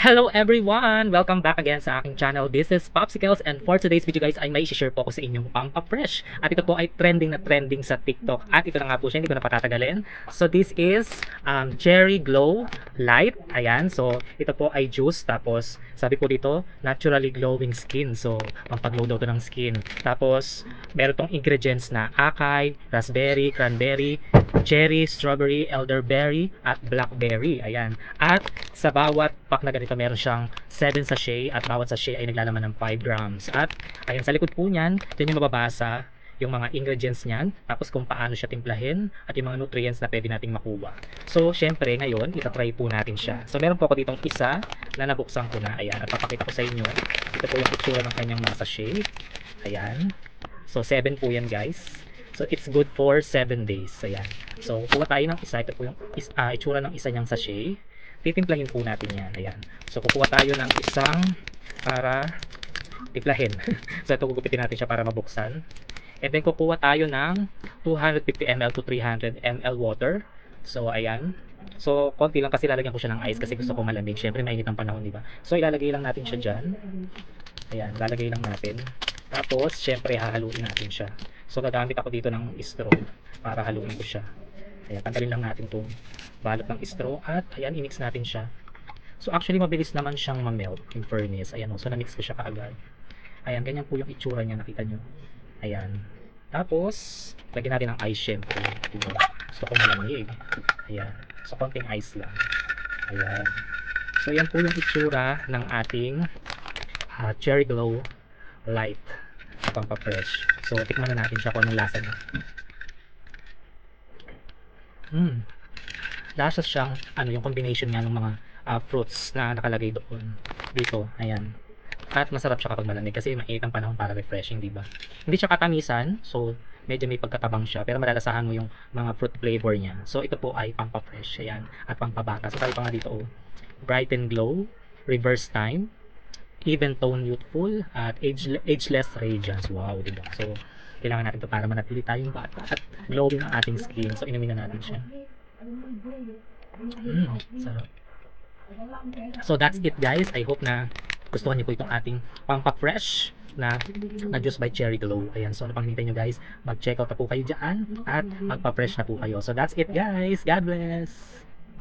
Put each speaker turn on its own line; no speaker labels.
Hello everyone! Welcome back again sa aking channel. This is Popsicles and for today's video guys ay may share po ako sa inyong Pampafresh. At ito po ay trending na trending sa TikTok. At ito na nga po siya, hindi ko na patatagalin. So this is Cherry Glow Light. Ayan, so ito po ay juice. Tapos sabi po dito, naturally glowing skin. So pampaglow daw to ng skin. Tapos meron tong ingredients na acai, raspberry, cranberry, cherry, strawberry, elderberry, at blackberry. Ayan. At sa bawat pack na ganito meron siyang 7 sachet at bawat sachet ay naglalaman ng 5 grams. At ayan sa likod po niyan, dyan yung mababasa yung mga ingredients niyan, tapos kung paano siya timplahin at yung mga nutrients na pwede nating makuha. So, syempre ngayon, itatry po natin siya. So, meron po ako ditong isa na nabuksan ko na. Ayan, at papakita ko sa inyo. Ito po yung itsura ng kanyang mga sachet. Ayan. So, 7 po yan guys. So, it's good for 7 days. Ayan. So, kuha tayo ng isa. Ito po yung itsura ng isa niyang sachet. Titimplahin po natin yan. Ayan. So, kukuha tayo ng isang para timplahin. So, ito gugupitin natin siya para mabuksan. And then, kukuha tayo ng 250 ml to 300 ml water. So, ayan. So, konti lang kasi lalagyan ko siya ng ice kasi gusto ko malamig. Siyempre, mainit ang panahon, di ba? So, ilalagay lang natin siya dyan. Ayan, lalagay lang natin. Tapos, syempre, hahaluin natin siya. So, gagamit ako dito ng straw para haluin ko siya. Ayan, tanggalin lang natin itong balot ng straw at ayan, i-mix natin siya. So, actually, mabilis naman siyang ma-melt in fairness. Ayan, so na-mix ko siya kaagad. Ayan, ganyan po yung itsura niya, nakita nyo. Ayan. Tapos, lagyan natin ng ice syempre. Diba? Gusto ko malamig. Ayan. So, konting ice lang. Ayan. So, yan po yung itsura ng ating Cherry Glow Light Pampafresh. So, tikman na natin siya kung anong lasa niya. Lasa siyang, yung combination niya ng mga fruits na nakalagay doon. Dito, ayan. At masarap siya kapag malamig kasi mainit ang panahon para refreshing, di ba? Hindi siya katamisan, so medyo may pagkatabang siya, pero malalasahan mo yung mga fruit flavor niya. So ito po ay Pampafresh, ayan, at pampabata. So tayo pa nga dito, brighten glow, reverse time, even tone youthful, at ageless radiance. Wow, di ba? So kailangan natin ito para manatili tayong bata at glowing ang ating skin. So inumin na natin siya. Sarap. So that's it guys. I hope na gustuhan niyo po itong ating Pampafresh na juice by Cherry Glow. Ayan, so ano pang hinihintay nyo guys? Mag-check out na po kayo dyan at magpa-fresh na po kayo. So that's it guys. God bless!